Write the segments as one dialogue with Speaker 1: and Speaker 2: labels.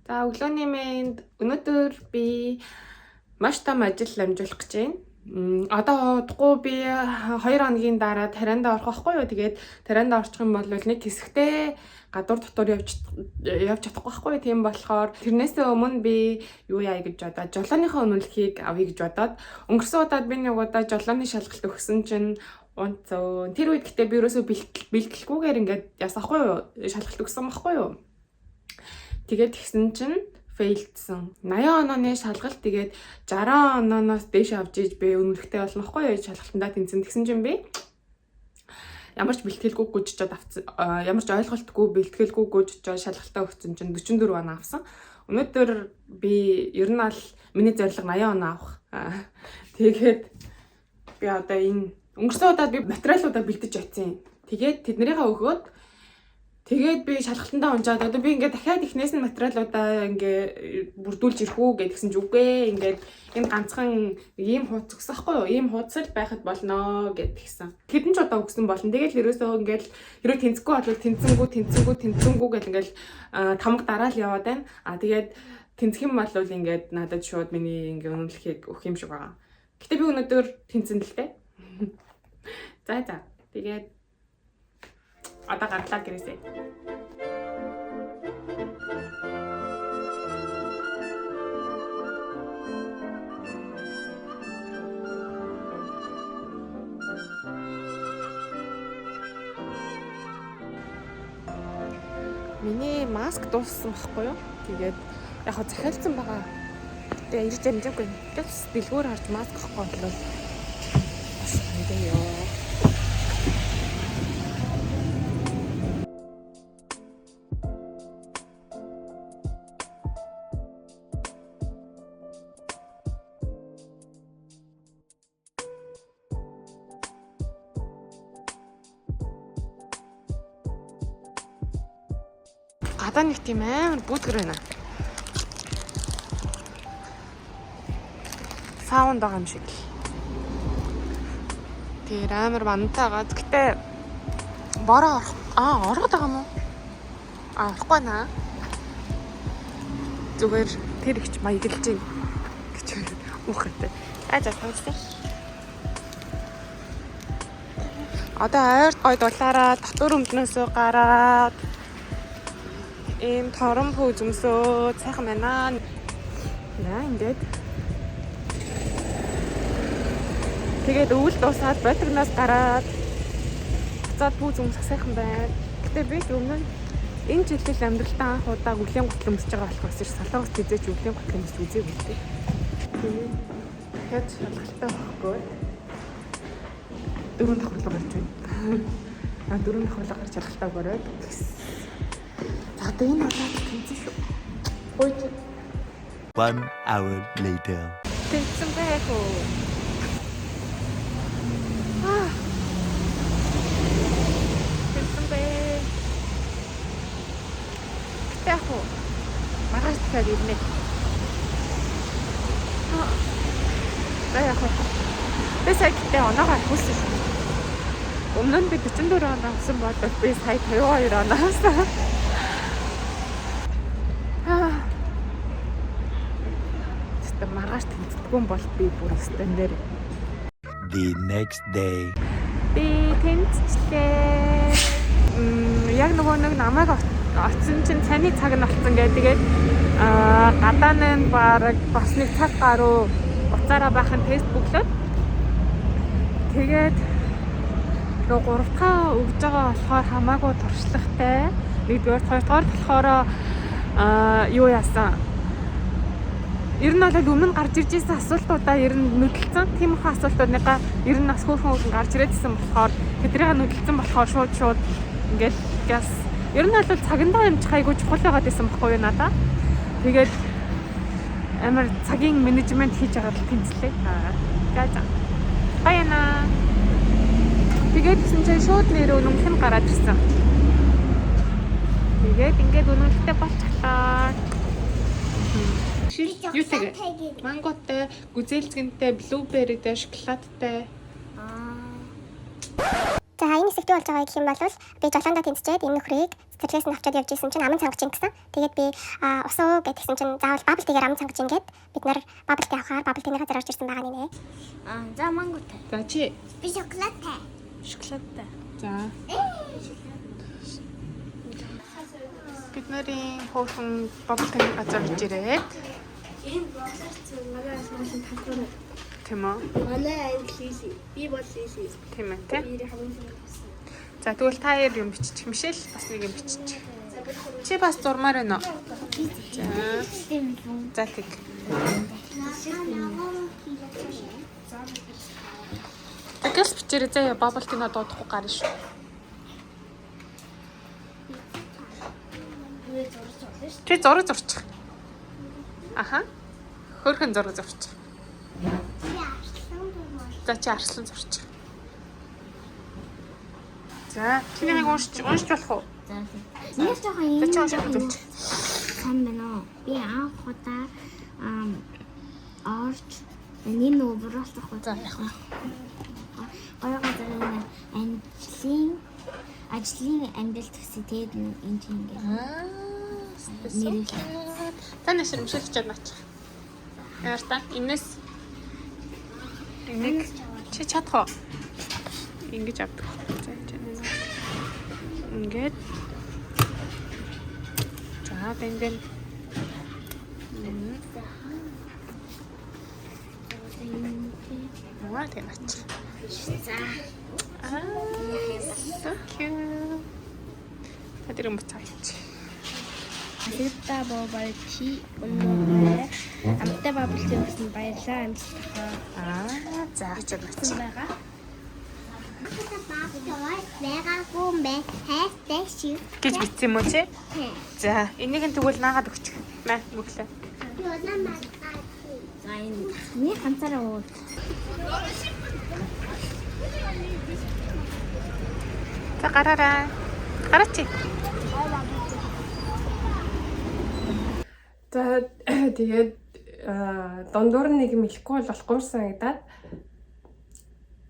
Speaker 1: За өглөөний мэнд өнөөдөр би маш том ажил амжуулах гэж байна. Одоо удахгүй би 2 хоногийн дараа тарианда орох байхгүй юу? Тэгээд тарианда орчих юм бол нэг хэсэгтээ гадуур дотор явж чадахгүй байхгүй юу? Тийм болохоор тэрнээсээ өмнө би юу яа гэж бодоод жолооныхоо үнэлэхийг авъя гэж бодоод өнгөрсөн удаад би нэг удаа жолооны шалгалт өгсөн чинь онцоо тэр үед гэтээ би ерөөсөө бэлтгэлгүйгээр ингээд яасан байхгүй юу? Шалгалт өгсөн байхгүй юу? Тэгээд тэгсэн чинь фейлдсэн. 80 онооны шалгалт тэгээд 60 онооноос дээш авч иж би үнэлэхтэй болно хгүй юу? Шалгалтандаа тэнцэн. Тэгсэн чинь би ямар ч бэлтгэлгүй гүйжчихэд авсан. Ямар ч ойлголтгүй бэлтгэлгүй гүйжчихэд шалгалтаа өгсөн чинь 44 оноо авсан. Өнөөдөр би ер нь аль миний зорилго 80 оноо авах. Тэгээд би одоо энэ өнгөрсөн удаад би материалуудаа бэлдэж очив. Тэгээд тэднэрийнхээ өгөөд тэгээд би шалгалтандаа унжаад одоо би ингээд дахиад ихнээс нь материалуудаа ингээ бүрдүүлж ирэх үү гэдгсэн ч үгүй. Ингээд энэ ганцхан ийм хуудас өгсөн байхгүй юу? Ийм хуудас л байхад болно гэдгсэн. Хэдэн ч удаа өгсөн болно. Тэгээд ерөөсөө ингээд хэрэг тэнцэхгүй бол тэнцэнгүй гэл ингээд тамга дараа л яваад байна. Тэгээд тэнцэх юм бол ингээд надад шууд миний ингээ үнэлэхийг өгөх юм шиг байгаа. Гэтэ би өнөөдөр тэнцэн л дээ. За. Тэгээд одоо гарлаа гэрээсээ. Миний маск дууссан байхгүй юу? Тэгээд яг хоо захиалсан байгаа. Тэгээ ирж амжаагүй. Тэгээс дэлгүүр харж маск авахгүй бол бас хэвээ ёо. Гадаа нэг тийм амар бүүдгэр байна. Саунд байгаа юм шиг. Тэр амар мантайгаа. Гэтэ бороо ороод байгаа юм уу? Орохгүй наа. Зүгээр тэр ихч маяглаж байна гэж үхэхтэй. За тавьсан. Одоо ойрт гой дулаараа дотор өмднөөсөө гараад ийм торон пүү зүмсөө сайхан байна. Яа ингээд. Тэгээд өвөл дуусаад ботрогноос гараад буцаад пүү зүмсэх сайхан байна. Гэтэ би өмнө энэ жилийн амьдралтаа анх удаа өвлийн гутал өмсөж байгаа болохоос ир солонгос тэзээч өвлийн гутал өмсөж үзээгүй дээ. Тэгээд хэд шалгалтаа өгөхгүй. 4 давхарлаа гарч байна. 4 давхарлаа гарч шалгалтаа өгөөрэй. Энэ удаад тэнцэн шүү.
Speaker 2: 1 hour later.
Speaker 1: Тэнцэн байх уу? Тэнцэн байх. Яг уу. Маргааш дахиад ирнэ. Яг уу. Тэсэгтээ оноогоо хүссэн шүү. Өмнө нь би 44 оноо авсан бол би сая 52 оноо авсан. Маргааш тэнцдэггүй бол би бүр стандер.
Speaker 2: The next day.
Speaker 1: Би тэнцлээ. Яг нэг намайг оцсон чинь цааны цаг нь болсон гэдэг. Тэгээд гадаа нь баг бас нэг цаг гаруй уцаараа бахан тест бүглөөд. Тэгээд нөгөө 3-таа өгж байгаа болохоор хамаагүй туршлагатай. Нэгдүгээр, хоёрдугаар болохоор юу яасан? Ер нь бол өмнө гарч ирж байсан асуултуудаа ер нь нүдэлцэн. Тийм их асуултуудныгаа ер нь бас хөөрхөн гарч ирээдсэн болохоор тэднийг нүдэлцэн болохоор шууд ингээд газ ер нь бол цагандаа юмчих айгуу чухал байгаад байсан байхгүй юу надаа. Тэгээд амар цагийн менежмент хийж байгаа л тэнцлээ. За. Баяна. Тэгээд гэсэн чинь шууд нэр үнэмх нь гараад ирсэн. Тэгээд ингээд үнэмхтэй болчихлоо. Юу тэгээ? Манготой, гүзээлцгэнтэй, блүүберритэй, шоколадтай.
Speaker 3: За энэ сэдвүү болж байгаа гэх юм бол би жолоондоо тэнцчээд энэ нөхрийг цэцэрлэгээс нь авчиад явж исэн чинь аман цангаж ин гэсэн. Тэгээд би усуу гэдгсэн чинь заавал бабл тийгээр аман цангаж ингээд бид нар бабл тий авахаар бабл тийний газар орж ирсэн байгаа нэ.
Speaker 4: За манготой.
Speaker 1: За чи
Speaker 3: Би шоколадтай.
Speaker 4: Шоколадтай.
Speaker 1: за бидний хөөрхөн бабл таны газар орж ирээд
Speaker 4: Энэ боолорч магаас машин татвар.
Speaker 1: тийм үү?
Speaker 4: Манай англи Лили. Би бол Лили.
Speaker 1: Тийм ээ тий.
Speaker 4: Би хамгийн сайн.
Speaker 1: За тэгвэл та хоёр юм бичих. Мишель бас нэг юм бичих. Чи бас зурмаар байна уу? За тэг. Тэгээс бичээрэй заяа бабл тина дуудахгүй гарна шүү. Чи зураг зурчих. Аха. Хөрхөн зураг зурчих. За чи арслан зурчих. За чиний уншиж болох уу?
Speaker 3: Нэг жоохон
Speaker 1: За чи уншиж үзүүлж.
Speaker 3: сан байна уу? Би анх удаа орж энэ нөгөө буруулах уу?
Speaker 1: За яг нь.
Speaker 3: Гоё газар ажлын амжилт гэсэн тэгээд энэ чинь ингээд
Speaker 1: Нэрэл. Таны шир мишэл чад наачих. Яар та энэс энийг чи чадах уу? Ингэж авдаг. За энэ. Ингээд. За бэндэн. Маа тэнаач.
Speaker 3: за
Speaker 1: So cute. Хадэр юм буцаач.
Speaker 4: Алита бобалчи өнөөрөө амттай баблын гэсэн баярлаа амжилтаа.
Speaker 1: За чад наач.
Speaker 4: байгаа.
Speaker 3: Байгаагүй мэ хайртай шүү.
Speaker 1: Гэж бичсэн юм уу чи? За энийг нь тэгвэл наагаад өгчих. Маа мөглөө.
Speaker 4: За энэ миний ганцаараа уу.
Speaker 1: За гараарай. Гараач. За тэгээд дундуур нэг юм ихгүй болохгүй санагдаад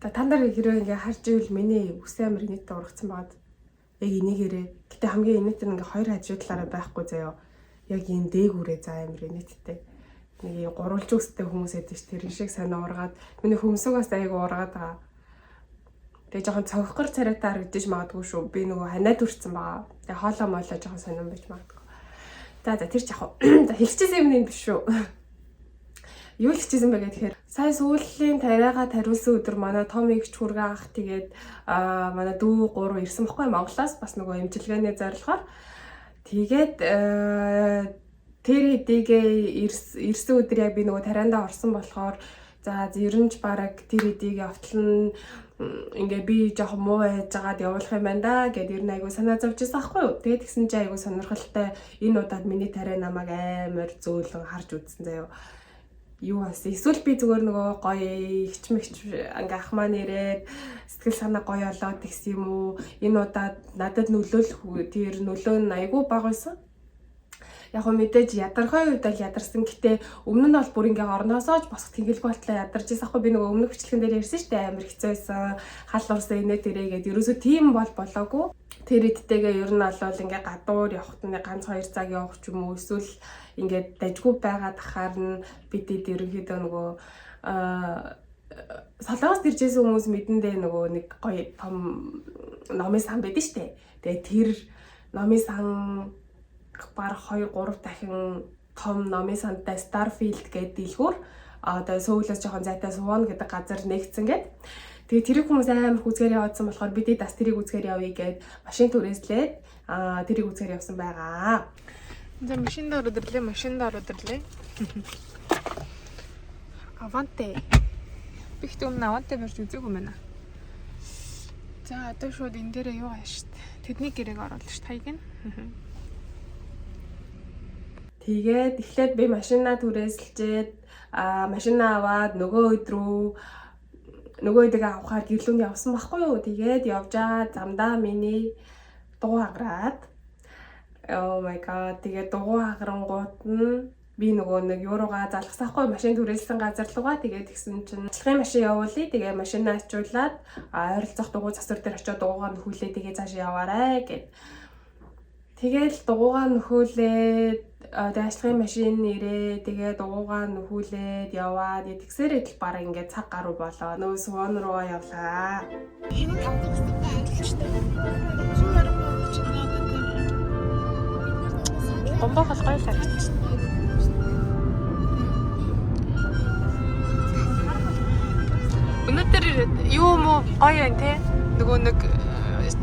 Speaker 1: та нар хэрэг ингээ харж ивэл миний үс амир нийт ургацсан баад яг энийгээрээ гэтээ хамгийн инээдэр ингээ хоёр хажуу талаараа байхгүй заяо яг энэ дээгүүрээ за амир инээдтэй нэг юм гурвалж үстэй хүмүүс эдэж тэр шиг санаа ургаад миний хөмсөг бас айгу ургаад байгаа. Тэгээ жоохон цогхор царайтай харагдаж магадгүй шүү. Би нөгөө ханаад үрцэн байгаа. Тэгээ хоолоо моолоо жоохон сонирн байж магадгүй. За тэр ч яг за хэлчихсэн юм биш шүү. Юу хэлчихсэн бэ гэхээр сая сүүлийн тариагаа тариулсан өдөр манай том игч хүргээ ах тэгээд манай дүү 3 ирсэн баггүй Монголоос бас нөгөө эмчилгээний зорилгоор тэгээд тэр хэдийгээ ирсэн өдөр яг би нөгөө тариандаа орсон болохоор за ерөнж бараг тэр хэдийгээ овтлон ингээ би жоохон муу байж байгаад явуулах юм байна да гэд ер нь айгу санаа зовж байсан аахгүй юу. Тэгээд тэгсэн чинь айгу сонирхолтой энэ удаад миний тариа намайг амар зөөлөн харж үзсэн заяо. Юу бас эсвэл би зүгээр нөгөө гоё хичмэгч ингээ ах маань ирээд сэтгэл санаа гоё олоод тэгсэн юм уу. Энэ удаад надад нөлөөлөх тэр нөлөө нь айгу бага байсан. Яг хөө мэдээж ядархай үед л ядарсан. Гэтэ өмнө нь бол бүр ингээ орноосоо ч босох тэнгэлгүй болтлоо ядарч байсан аахгүй. Би нөгөө өмнөх бичлэгэн дээр ярьсан шүү дээ. Амар хэцүү байсан. Хал урсан инээ тэрээгээд ерөөсөө тийм бол болоогүй. Тэр эдтэйгээ ер нь бол ингээ гадуур явахт нь ганц 2 цаг явах ч юм уу. Эсвэл ингээ дажгүй байгаад ахаар нь бидэд ерөнхийдөө нөгөө солонгос иржсэн хүмүүс мэдэндээ нөгөө нэг гоё том номын сан байдаг шүү дээ. Тэгээ тэр номын сан баг 2-3 дахин том номын сантай Starfield гэдэг дэлгүүр одоо Сөүлээс жоохон зайтай Сувон гэдэг газар нэгдсэн гэд. Тэгээ тэрийг хүмүүс амар хүзгээр яваадсан болохоор бидний бас тэрийг үзгээр явъя гэд машин түрээслээд тэрийг үзгээр явсан байгаа. За машин дээр өдөрлөө. Аванте. Бихт өмнө аванте барьж үзээгүй юм байна. За одоо шууд энэ дээрээ юу ааш штт. Тэдний гэрээг оруулах штт хаяг нь. Тэгээд эхлээд би машинаа түрээсэлжээд машинаа аваад нөгөө өдөг авахаар гэрлүүнд явсан байхгүй юу. Тэгээд явж байгаа замдаа миний дугуй хагараад oh my god тэгээд дугуй хагарангууд нь би нөгөө нэг юуруугаа залгасаахгүй машин түрээссэн газар руугаа тэгээд тэгсэн чинь цалхын машин явуулъя. Тэгээ машинаа ачуулаад ойролцоох дугуй засвар дээр очиод дугуйгаа нөхүүлээ. Тэгээ цааш яваарай гэд. Тэгэл дугуйгаа нөхүүлээд даашлагын машин нэрээ тэгээ дугуйгаа нөхүүлээд яваад тэгсээрээ л бараг ингээд цаг гаруй болоо. Нөгөө суун руугаа явлаа. Гомбох бол гоё санагдчих. Өнөөдөр юу мó гоё байна те? Нөгөө нэг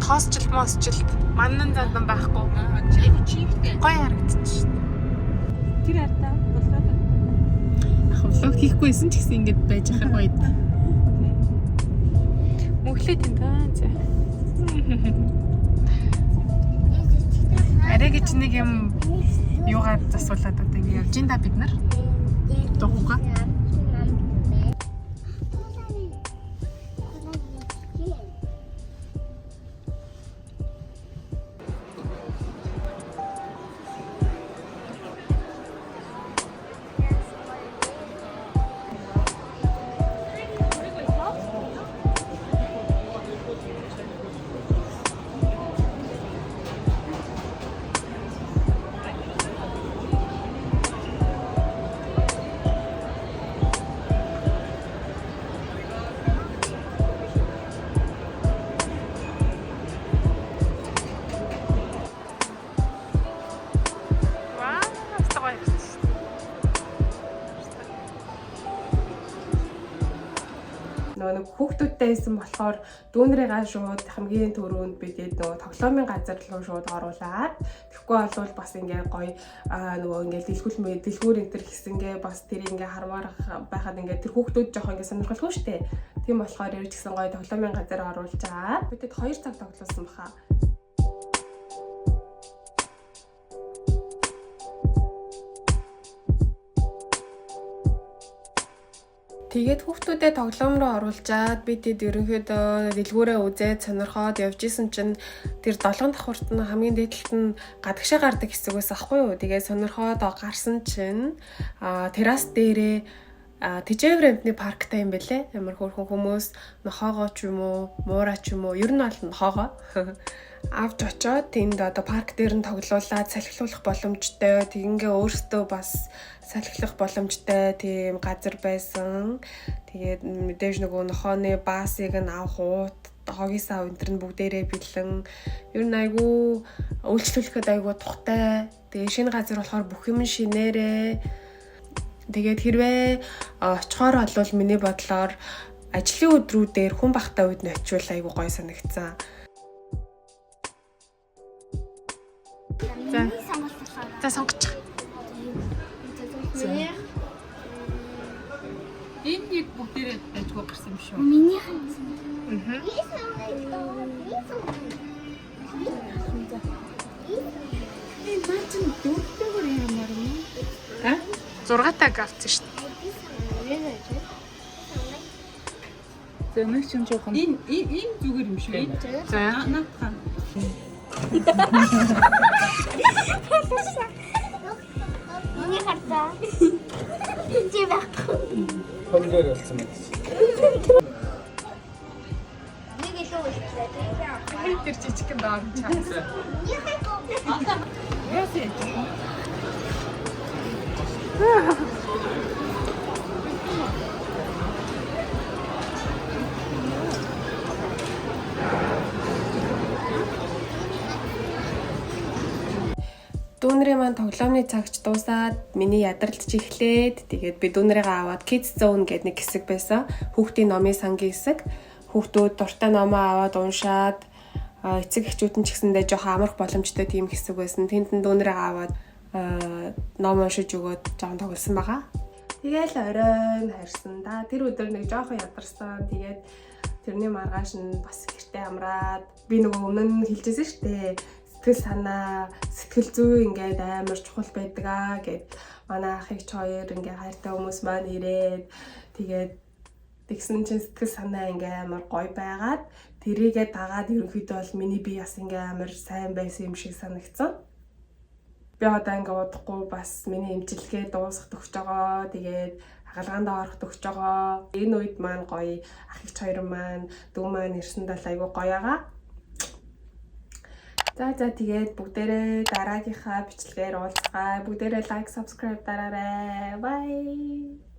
Speaker 1: тоосчлт мосчлт маннан зандан байхгүй. Гоё харагдчих. Тэр ардаа болоод влог хийхгүйсэн ч гэсэн ингэж байж ахаар гоё. Мөглөөд энэ таа. Арай гэж нэг юм юугаар засуулаад одоо ингэ явж ин да бид нар. Дугуйгаа. Нэг хүүхдүүдтэй байсан болохоор дүүнрийгаа шууд хамгийн түрүүнд бидэд нөгөө тоглоомын газар руу шууд оруулаад тэгэхгүй болвол бас ингээ гоё нөгөө ингээ дэлгүүр энэ төр хийсэнгээ бас тэр ингээ хармаар байхад ингээ тэр хүүхдүүд жоох ингээ сонирхолгүй штэ. Тийм болохоор ирж гисэн гоё тоглоомын газар оруулж байгаа. Бидэд 2 цаг тоглосон баха. Тэгээд хүүхдүүдэд тоглоом руу оруулжаад би тэд ерөнхийдөө дэлгүүрээ үзээд сонирхоод явж исэн чинь тэр 7 давхурт нь хамгийн дээдлэлт нь гадагшаа гардаг хэсэг байсан аахгүй юу. Тэгээд сонирхоод гарсан чинь террас дээрээ Тэжээвэр амтны парктай юм бэлээ. Ямар хөөрхөн хүмүүс нохоогоо ч юм уу, муураа ч юм уу, ер нь бол нохоогоо авч очоод тэнд одоо парк дээр нь тоглуулаад салхилуулах боломжтой. Тэгингээ өөртөө бас салхилах боломжтой тийм газар байсан. Тэгээд мэдээж нөгөө нохооны баасыг нь авах уут, хогийн сав энэ төр нь бүгдээрээ бэлэн. Ер нь айгүй үйлчлүүлэхэд айгүй тухтай. Тэгээ шинэ газар болохоор бүх юм шинээрээ. Тэгээд хэрвээ очихоор болвол миний бодлоор ажлын өдрүүдээр хүн багтаа үед нь очивол айгүй гоё санагдсан. За сонгочих. Энэ нэг бүгдээрээ ажгүй гарсан юм шүү.
Speaker 3: Миний хан.
Speaker 4: Энэ бачин дөрөвдөөр ямар юм?
Speaker 1: 6 таг авсан шүү дээ.
Speaker 5: За нэг ч юм жоохон. Энэ зүгээр юм шүү.
Speaker 1: За
Speaker 5: наатхан.
Speaker 3: Миний хартаа. Чи байх.
Speaker 5: Хөнгөр болсон юм.
Speaker 3: Нэг илүү үлдлээ.
Speaker 1: тэр жижигхэн доор чаасан.
Speaker 5: Яасан?
Speaker 1: Дүүнрийн маань тоглоомны цагч дуусаад миний ядралт чихлээд тэгээд би дүүнрийгээ аваад Kids Zone гэдэг нэг хэсэг байсан. Хүүхдийн номын сангийн хэсэг. Хүүхдүүд дуртай номоо аваад уншаад эцэг эхчүүд нь ч гэсэндээ жоохон амрах боломжтой тийм хэсэг байсан. Тэнд дүүнрийгээ аваад ном уншиж өгөөд жоохон тоглосон байгаа. Тэгээл оройн харьсан. Тэр өдөр нэг жоохон ядарсан. Тэгээд тэрний маргааш нь бас гэртээ амраад би нөгөө өмнө нь хэлжсэн шүү дээ. Сэтгэл санаа, сэтгэл зүй ингээд амар чухал байдаг аа гэд манай ах их хоёр ингээд хайртай хүмүүс маань ирээд тэгээд тэгсэн чинь сэтгэл санаа ингээд амар гоё байгаад тэрийгээ дагаад ерөнхийдөө бол миний бие бас ингээд амар сайн байсан юм шиг санагдсан. би одоо ингээ удахгүй бас миний имчилгээ дуусах төгсөж байгаа. Тэгээд хагалгаандаа орох төгсөж байгаа. Энэ үед маань гоё ах эгч хоёр маань дүү маань ирсэнд бол айгүй гоё байгаа. За тэгээд бүгдээрээ дараагийнхаа бичлэгээр уулзъя. Бүгдээрээ лайк, subscribe дараарай. Bye.